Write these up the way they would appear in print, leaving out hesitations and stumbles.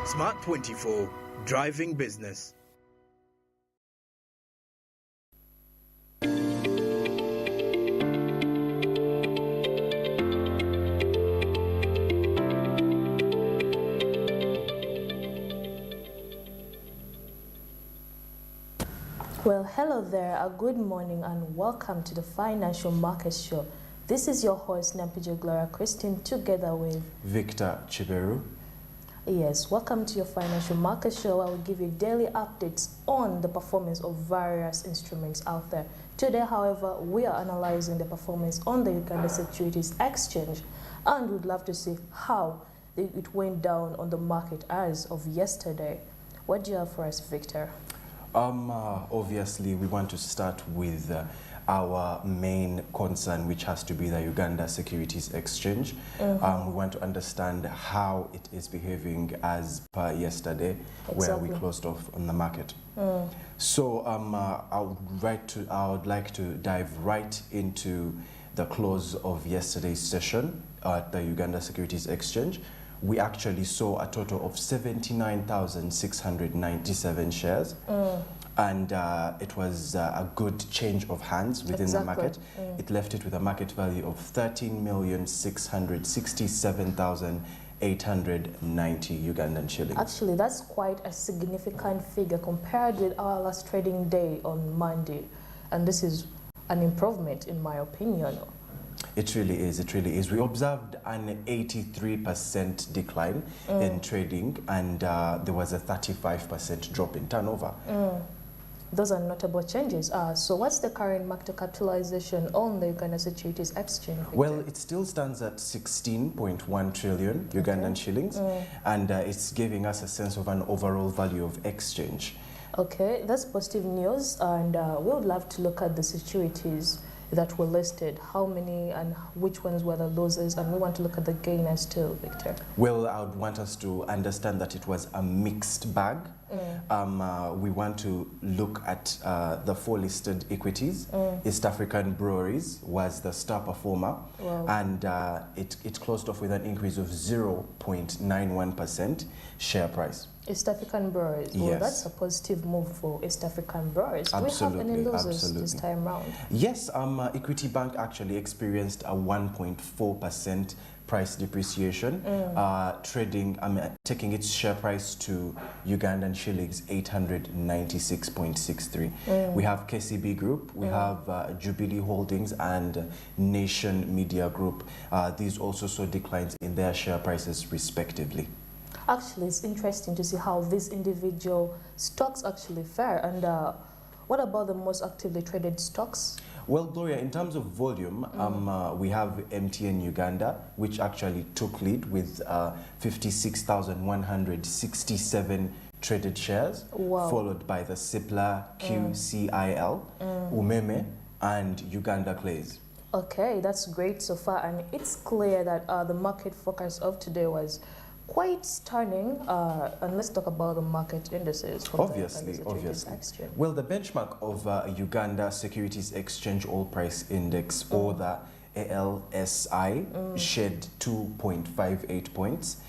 Smart 24, driving business. Well, hello there, a good morning and welcome to the Financial Market Show. This is your host, Nampije Gloria Christine, together with Victor Chiberu. Yes, welcome to your Financial Market Show. I will give you daily updates on the performance of various instruments out there. Today, however, we are analyzing the performance on the Uganda Securities Exchange, and we'd love to see how it went down on the market as of yesterday. What do you have for us, Victor? Obviously, we want to start with our main concern, which has to be the Uganda Securities Exchange. We want to understand how it is behaving as per yesterday, where we closed off on the market. So I would like to dive right into the close of yesterday's session at the Uganda Securities Exchange. We actually saw a total of 79,697 shares. And it was a good change of hands within the market. It left it with a market value of 13,667,890 Ugandan shillings. Actually, that's quite a significant figure compared with our last trading day on Monday. And this is an improvement, in my opinion. It really is, it really is. We observed an 83% decline in trading, and there was a 35% drop in turnover. Those are notable changes. So what's the current market capitalization on the Uganda Securities Exchange? Well, it still stands at 16.1 trillion Ugandan shillings, and it's giving us a sense of an overall value of exchange. Okay, that's positive news, and we would love to look at the securities that were listed. How many and which ones were the losers, and we want to look at the gainers too, Victor. Well, I would want us to understand that it was a mixed bag. We want to look at the four listed equities. East African Breweries was the star performer, and it closed off with an increase of 0.91% share price. East African Breweries. Well, yes. That's a positive move for East African Breweries. Absolutely, do we have any losers absolutely. this time round? Yes, Equity Bank actually experienced a 1.4% price depreciation, taking its share price to Ugandan shillings 896.63. We have KCB Group, we have Jubilee Holdings and Nation Media Group. These also saw declines in their share prices respectively. Actually, it's interesting to see how these individual stocks actually fare. And what about the most actively traded stocks? Well, Gloria, in terms of volume, we have MTN Uganda, which actually took lead with 56,167 traded shares, followed by the CIPLA, QCIL, Umeme, and Uganda Clays. Okay, that's great so far. And it's clear that the market focus of today was quite stunning, and let's talk about the market indices. Obviously. Well, the benchmark of Uganda Securities Exchange All Price Index, or the ALSI, shed 2.58 points,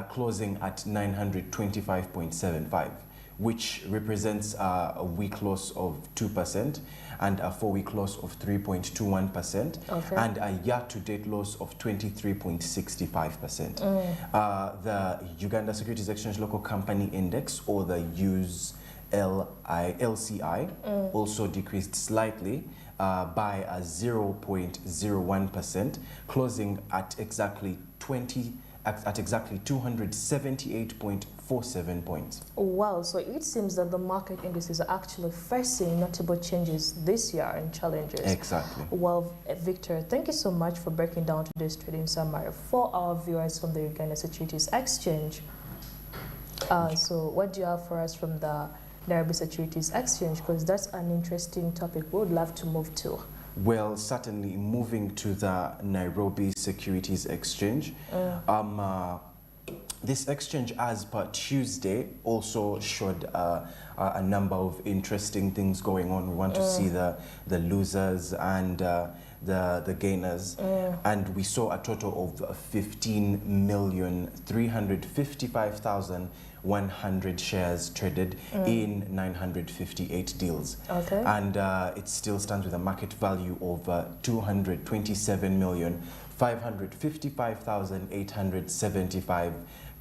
closing at 925.75, which represents a week loss of 2% and a 4-week loss of 3.21%, and a year-to-date loss of 23.65%. The Uganda Securities Exchange Local Company Index, or the LCI, also decreased slightly by a 0.01%, closing at exactly 278.47 points. Wow, so it seems that the market indices are actually facing notable changes this year and challenges. Exactly. Well, Victor, thank you so much for breaking down today's trading summary for our viewers from the Uganda Securities Exchange. So what do you have for us from the Nairobi Securities Exchange? Because that's an interesting topic we would love to move to. Well, certainly moving to the Nairobi Securities Exchange. This exchange, as per Tuesday, also showed a number of interesting things going on. We want to see the losers and the gainers, and we saw a total of 15,355,100 shares traded in 958 deals. Okay. And it still stands with a market value of 227,555,875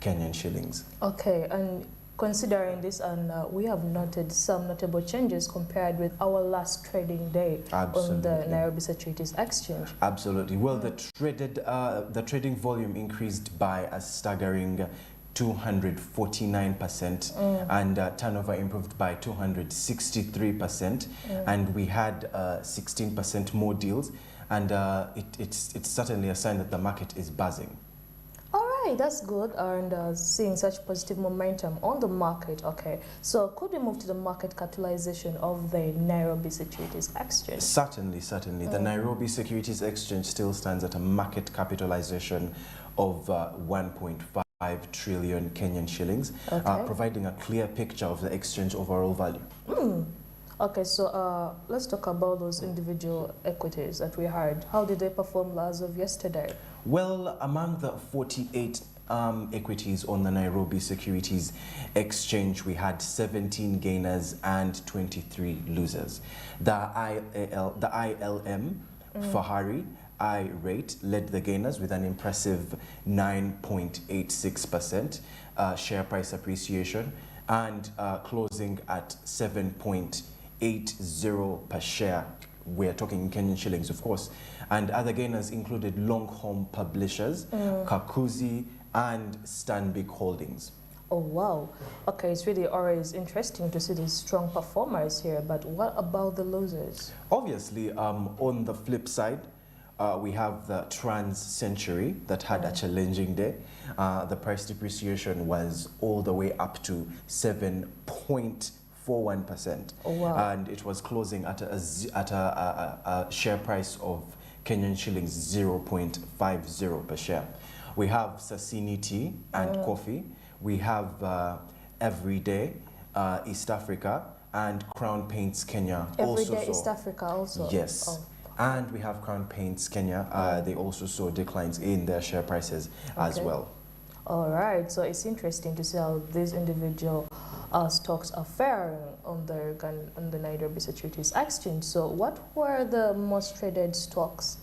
Kenyan shillings. Okay, and considering this, and we have noted some notable changes compared with our last trading day on the Nairobi Securities Exchange. Absolutely. Well, the trading volume increased by a staggering 249%, and turnover improved by 263%, and we had 16% more deals, and it's certainly a sign that the market is buzzing. That's good, and seeing such positive momentum on the market. Okay, so could we move to the market capitalization of the Nairobi Securities Exchange? Certainly. The Nairobi Securities Exchange still stands at a market capitalization of 1.5 trillion Kenyan shillings, providing a clear picture of the exchange overall value. Okay, so let's talk about those individual equities that we heard. How did they perform as of yesterday? Well, among the 48 equities on the Nairobi Securities Exchange, we had 17 gainers and 23 losers. The ILM Fahari I-Rate led the gainers with an impressive 9.86% share price appreciation, and closing at 7.80 per share. We're talking Kenyan shillings, of course. And other gainers included Longhorn Publishers, Kakuzi, and Stanbic Holdings. Oh, wow. Okay, it's really always interesting to see these strong performers here, but what about the losers? Obviously, on the flip side, we have the Trans Century that had a challenging day. The price depreciation was all the way up to 7.41%. Oh, wow. And it was closing at a share price of Kenyan shillings 0.50 per share. We have Sasini Tea and Coffee. We have Everyday East Africa and Crown Paints Kenya. Everyday East Africa also? Yes. Oh. And we have Crown Paints Kenya. They also saw declines in their share prices as well. All right, so it's interesting to see how these individual stocks are faring on the Nairobi Securities Exchange. So what were the most traded stocks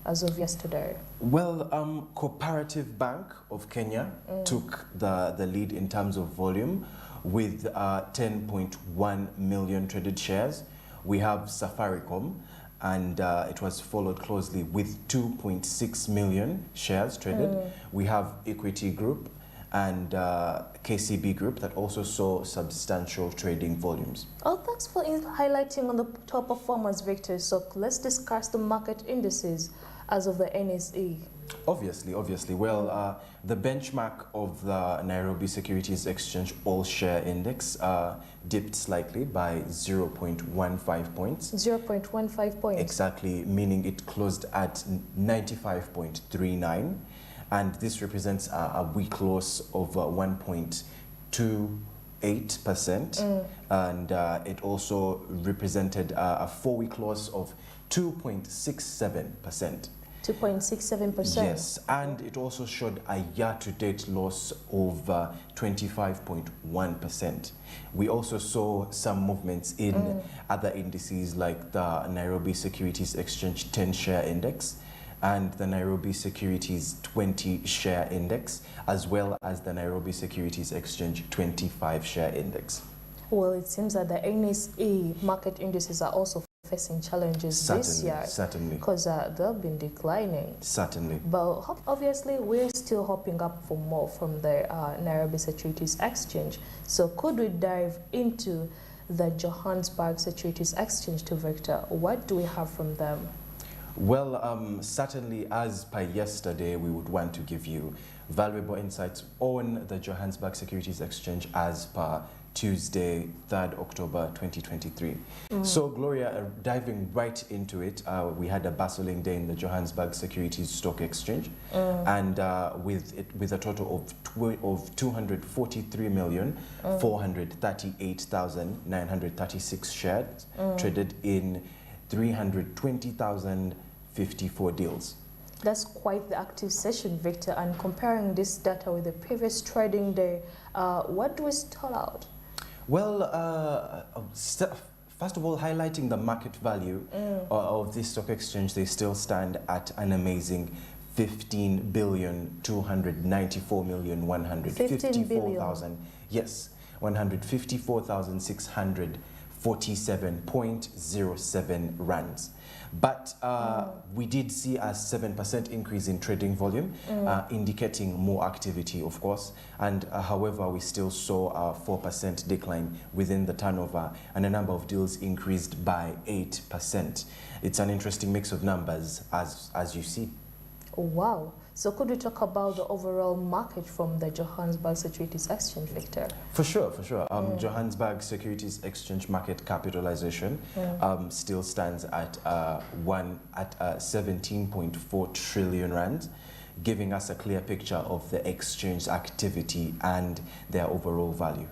as of yesterday? Well, Cooperative Bank of Kenya took the lead in terms of volume with 10.1 million traded shares. We have Safaricom, and it was followed closely with 2.6 million shares traded. We have Equity Group and KCB Group that also saw substantial trading volumes. Oh, thanks for highlighting on the top performers, Victor. So let's discuss the market indices as of the NSE. Obviously. Well, the benchmark of the Nairobi Securities Exchange All Share Index dipped slightly by 0.15 points. 0.15 points? Exactly, meaning it closed at 95.39. And this represents a week loss of 1.28%. And it also represented a 4-week loss of 2.67%. 2.67%? Yes, and it also showed a year-to-date loss of 25.1%. We also saw some movements in other indices like the Nairobi Securities Exchange 10-share index and the Nairobi Securities 20-share index, as well as the Nairobi Securities Exchange 25-share index. Well, it seems that the NSE market indices are also facing challenges this year. Certainly. Because they've been declining. Certainly. But obviously, we're still hoping up for more from the Nairobi Securities Exchange. So could we dive into the Johannesburg Securities Exchange to Victor? What do we have from them? Well, certainly, as per yesterday, we would want to give you valuable insights on the Johannesburg Securities Exchange as per Tuesday, 3rd October 2023. So, Gloria, diving right into it, we had a bustling day in the Johannesburg Securities Stock Exchange, and with a total of 243,438,936 shares traded in 320,500 54 deals. That's quite the active session, Victor. And comparing this data with the previous trading day, what do we stall out? Well, first of all, highlighting the market value of this stock exchange, they still stand at an amazing 15,294,154,000. Yes, 154,647.07 rands. But we did see a 7% increase in trading volume, indicating more activity, of course. And however, we still saw a 4% decline within the turnover, and a number of deals increased by 8%. It's an interesting mix of numbers, as you see. Wow. So could we talk about the overall market from the Johannesburg Securities Exchange, Victor? For sure, for sure. Johannesburg Securities Exchange market capitalization still stands at 17.4 trillion rand, giving us a clear picture of the exchange activity and their overall value.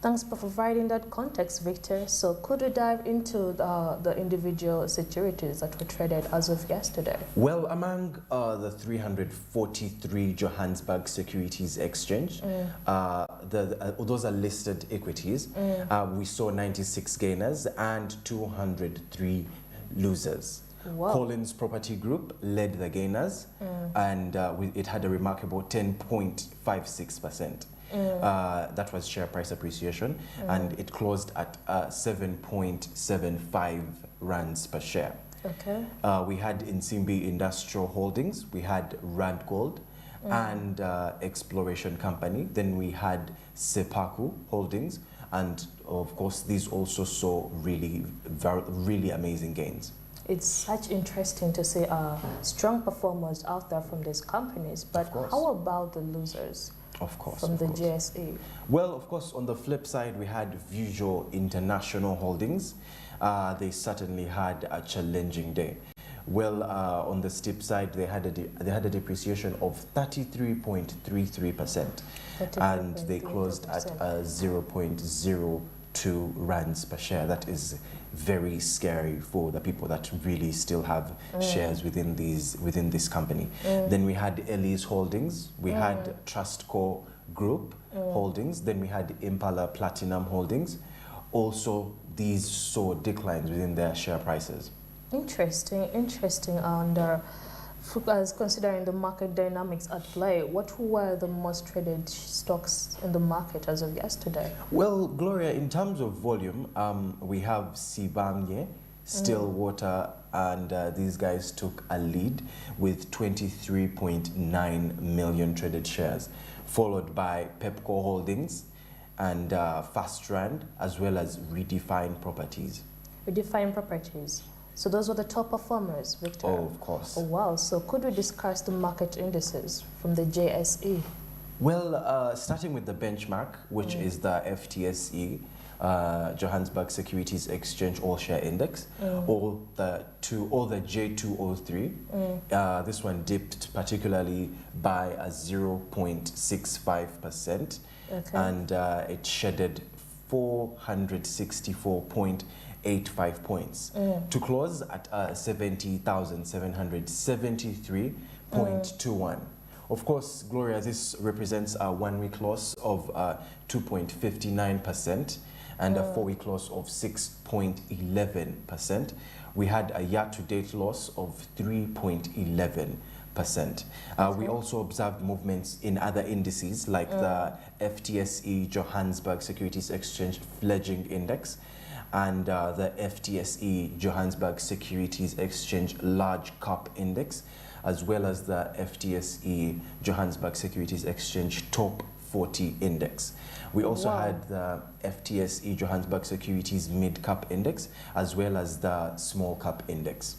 Thanks for providing that context, Victor. So could we dive into the individual securities that were traded as of yesterday? Well, among the 343 Johannesburg Securities Exchange, those are listed equities. We saw 96 gainers and 203 losers. Wow. Collins Property Group led the gainers, and it had a remarkable 10.56%. That was share price appreciation, and it closed at 7.75 rands per share. Okay. We had Insimbi Industrial Holdings, we had Rand Gold and Exploration Company. Then we had Sepaku Holdings, and of course these also saw really amazing gains. It's such interesting to see strong performers out there from these companies, but how about the losers? Of course. From the JSE. Well, of course, on the flip side, we had Visual International Holdings. They certainly had a challenging day. Well, on the steep side, they had a depreciation of 33.33%, and they closed at 0.02 rands per share. That is very scary for the people that really still have shares within this company. Then we had Elise Holdings, we had Trustco Group Holdings, then we had Impala Platinum Holdings. Also, these saw declines within their share prices. Interesting. And as considering the market dynamics at play, what were the most traded stocks in the market as of yesterday? Well, Gloria, in terms of volume, we have Sibanye, Stillwater, and these guys took a lead with 23.9 million traded shares, followed by Pepco Holdings and FastRand, as well as Redefine Properties. Redefine Properties. So those were the top performers, Victor? Oh, of course. Oh, wow. So could we discuss the market indices from the JSE? Well, starting with the benchmark, which is the FTSE, Johannesburg Securities Exchange All Share Index, or the J203. This one dipped particularly by a 0.65%, and it shedded 464.85 points to close at 70,773.21. Of course, Gloria, this represents a one-week loss of 2.59% and a four-week loss of 6.11%. We had a year-to-date loss of 3.11%. We also observed movements in other indices like the FTSE Johannesburg Securities Exchange Fledging Index and the FTSE Johannesburg Securities Exchange Large Cap Index, as well as the FTSE Johannesburg Securities Exchange Top 40 Index. We also had the FTSE Johannesburg Securities Mid Cap Index, as well as the Small Cap Index.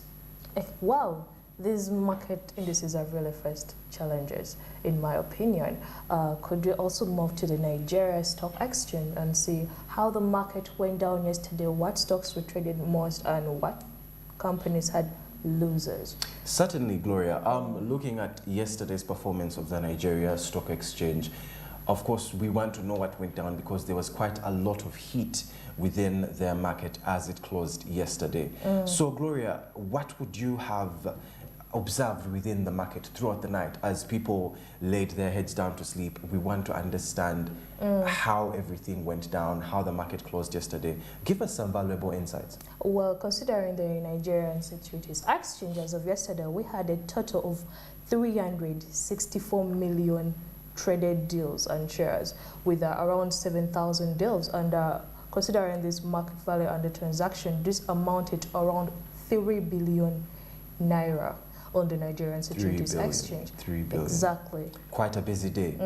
Wow, these market indices are really first challenges, in my opinion. Could we also move to the Nigeria Stock Exchange and see how the market went down yesterday, what stocks were traded most, and what companies had losers? Certainly, Gloria. Looking at yesterday's performance of the Nigeria Stock Exchange, Of course, we want to know what went down because there was quite a lot of heat within their market as it closed yesterday. So, Gloria, what would you have observed within the market throughout the night as people laid their heads down to sleep? We want to understand how everything went down, how the market closed yesterday. Give us some valuable insights. Well, considering the Nigerian Securities Exchange as of yesterday, we had a total of 364 million traded deals and shares with around 7,000 deals. And considering this market value and the transaction, this amounted to around 3 billion naira on the Nigerian Securities Exchange. 3 billion. Exactly. Quite a busy day.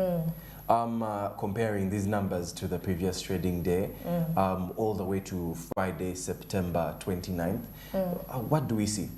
Comparing these numbers to the previous trading day, all the way to Friday, September 29th, what do we see?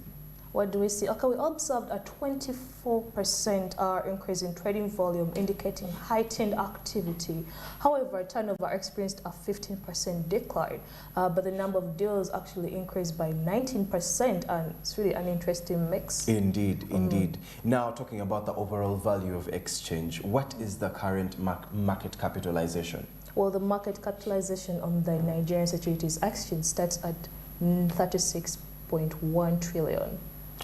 What do we see? Okay, we observed a 24% increase in trading volume, indicating heightened activity. However, turnover experienced a 15% decline, but the number of deals actually increased by 19%, and it's really an interesting mix. Indeed, indeed. Now, talking about the overall value of exchange, what is the current market capitalization? Well, the market capitalization on the Nigerian Securities Exchange starts at 36.1 trillion.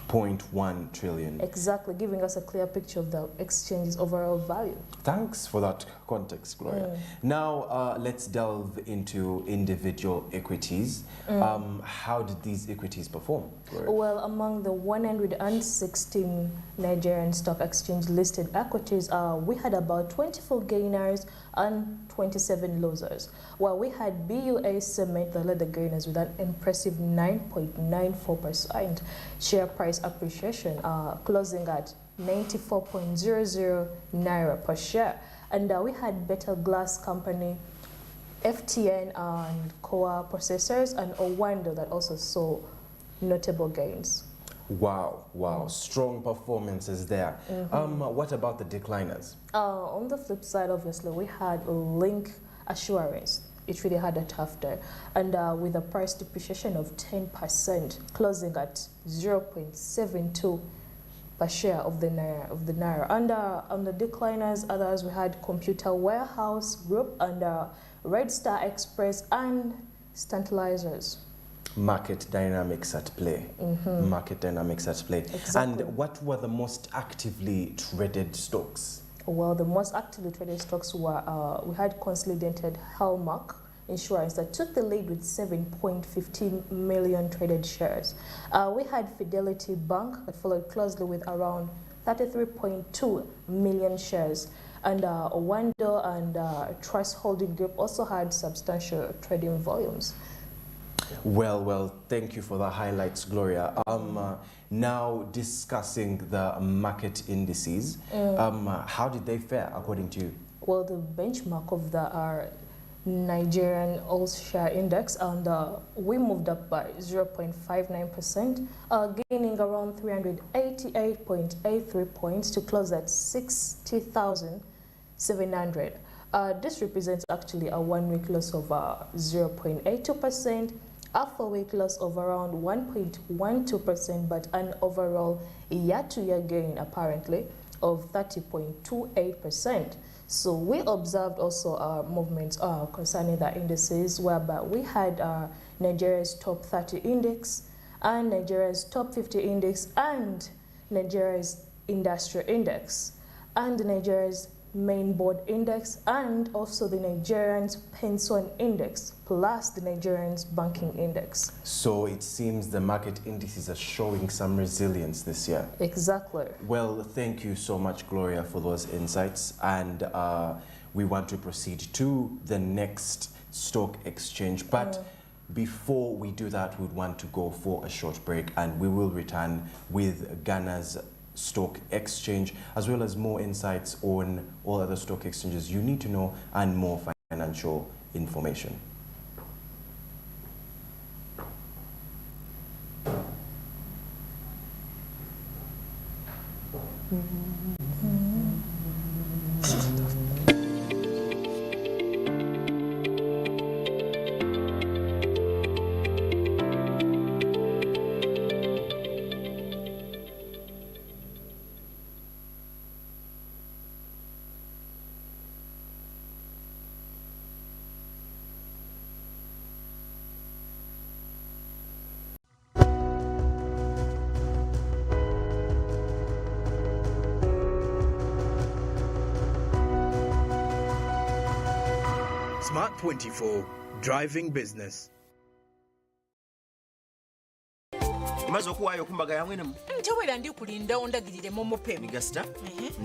0.1 trillion. Exactly, giving us a clear picture of the exchange's overall value. Thanks for that context, Gloria. Now, let's delve into individual equities. How did these equities perform, Gloria? Well, among the 116 Nigerian stock exchange listed equities, we had about 24 gainers and 27 losers, while we had BUA Cement that led the gainers with an impressive 9.94% share price appreciation, closing at 94.00 naira per share. And we had Better Glass Company, FTN and Koa Processors, and Owando that also saw notable gains. Wow, wow, strong performances there. What about the decliners? On the flip side, obviously, we had Link Assurance. It really had a tough day, and with a price depreciation of 10%, closing at 0.72 per share of the naira. And on the decliners, others we had Computer Warehouse Group and Red Star Express and Stantalizers. Market dynamics at play. Market dynamics at play. Exactly. And what were the most actively traded stocks? Well, the most actively traded stocks were, we had Consolidated Hallmark Insurance that took the lead with 7.15 million traded shares. We had Fidelity Bank that followed closely with around 33.2 million shares. And Owando and Trust Holding Group also had substantial trading volumes. Well, thank you for the highlights, Gloria. Now discussing the market indices, how did they fare according to you? Well, the benchmark of the Nigerian All-Share Index, and we moved up by 0.59%, gaining around 388.83 points to close at 60,700. This represents actually a one-week loss of 0.82%, a four-week loss of around 1.12%, but an overall year-to-year gain apparently of 30.28%. So we observed also movements concerning the indices, whereby we had Nigeria's top 30 index and Nigeria's top 50 index and Nigeria's industrial index and Nigeria's main board index and also the Nigerian's pension index plus the Nigerian's banking index. So it seems the market indices are showing some resilience this year. Exactly. Well, thank you so much, Gloria, for those insights, and we want to proceed to the next stock exchange, but before we do that, we want to go for a short break, and we will return with Ghana's stock exchange, as well as more insights on all other stock exchanges you need to know and more financial information. Smart 24, driving business. Imaze okuwaayo okumbaga yamwenemu ntewera ndi kulinda ondagirire momope migasita